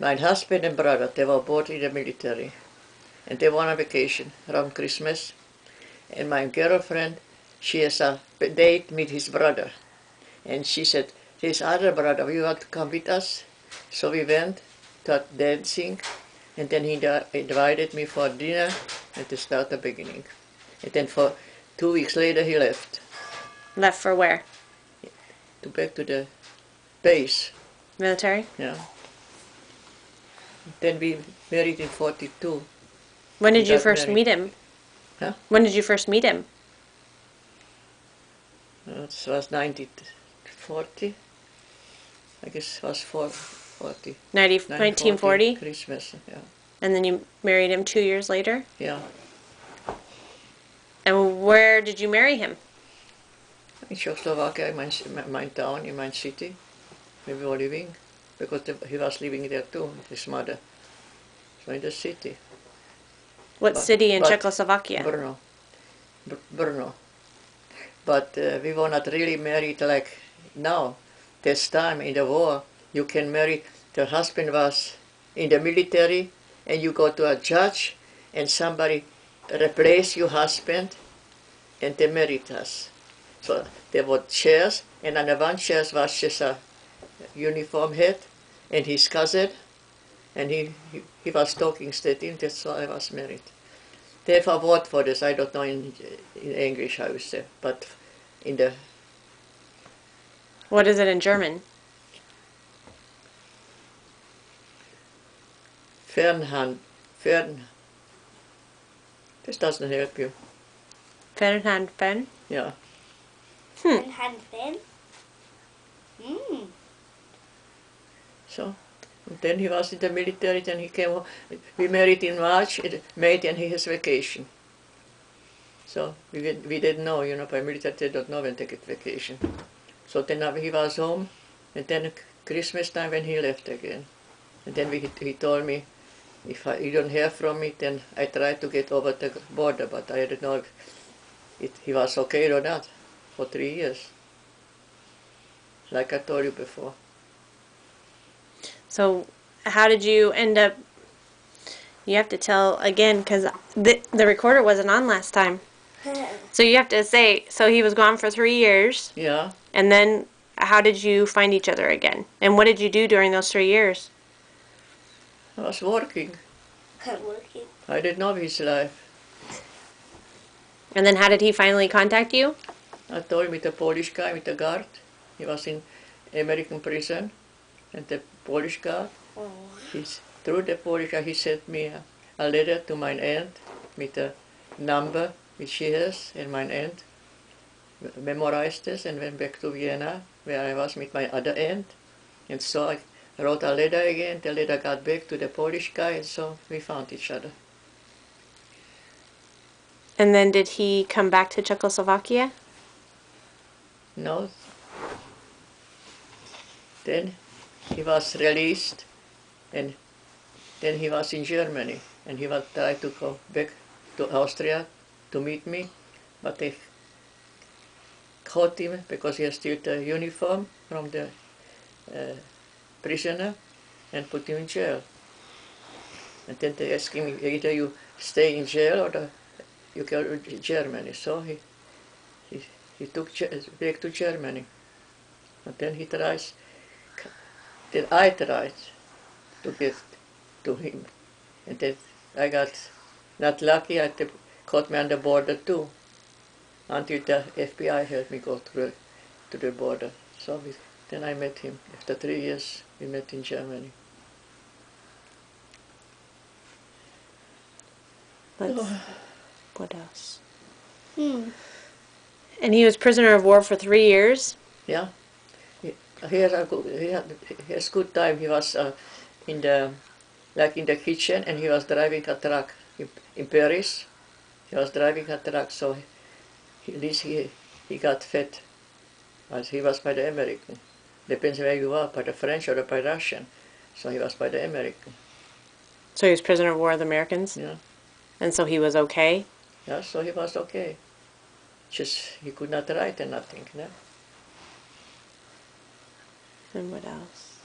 My husband and brother, they were both in the military. And they went on vacation around Christmas. And my girlfriend, she has a date with his brother. And she said, this other brother, you want to come with us? So we went to dancing. And then he invited me for dinner and to start the beginning. And then for 2 weeks later, he left. Left for where? Back to the base. Military? Yeah. Then we married in 42. When did you first meet him? Huh? When did you first meet him? It was 1940. I guess it was 40. 1940? Christmas, yeah. And then you married him 2 years later? Yeah. And where did you marry him? In Czechoslovakia, in my town, in my city, we were living, because he was living there too, his mother. So in the city. What city in Czechoslovakia? Brno. Brno. But we were not really married like now. This time in the war, you can marry, the husband was in the military, and you go to a judge, and somebody replace your husband, and they married us. So there were chairs, and on the one chair was just a uniform head, and his cousin, and he was talking steady, and that's why I was married. They have a word for this, I don't know in English how you say, but in the... What is it in German? Fernhand. This doesn't help you. Fernhand Fern? Yeah. Fernhand Fern? So, then he was in the military, then he came home. We married in March, May, and he has vacation. So, we didn't know, you know, by military they don't know when they get vacation. So then he was home, and then Christmas time when he left again. And then he told me, if you don't hear from me, then I try to get over the border, but I didn't know if he was okay or not for 3 years, like I told you before. So how did you end up, you have to tell again, because the recorder wasn't on last time. So you have to say, so he was gone for 3 years. Yeah. And then how did you find each other again? And what did you do during those 3 years? I was working. I didn't know his life. And then how did he finally contact you? I told him with the Polish guy, with the guard. He was in American prison. And the Polish guard, through the Polish guy, he sent me a letter to my aunt with a number which she has, and my aunt memorized this and went back to Vienna, where I was with my other aunt. And so I wrote a letter again. The letter got back to the Polish guy, and so we found each other. And then did he come back to Czechoslovakia? No. Then he was released, and then he was in Germany, and he was trying to go back to Austria to meet me, but they caught him because he had still the uniform from the prisoner and put him in jail. And then they asked him, either you stay in jail or you go to Germany. So he took back to Germany. And then he tries, then I tried to get to him. And then I got not lucky, they caught me on the border too, until the FBI helped me go to the border. So then I met him. After 3 years, we met in Germany. What else? And he was prisoner of war for 3 years? Yeah. He has good time. He was in the kitchen, and he was driving a truck in Paris. He was driving a truck, so at least he got fed, as he was by the American. Depends where you are, by the French or by Russian. So he was by the American. So he was prisoner of war of the Americans? Yeah. And so he was okay? Yeah, so he was okay. Just he could not write and nothing. No? And what else?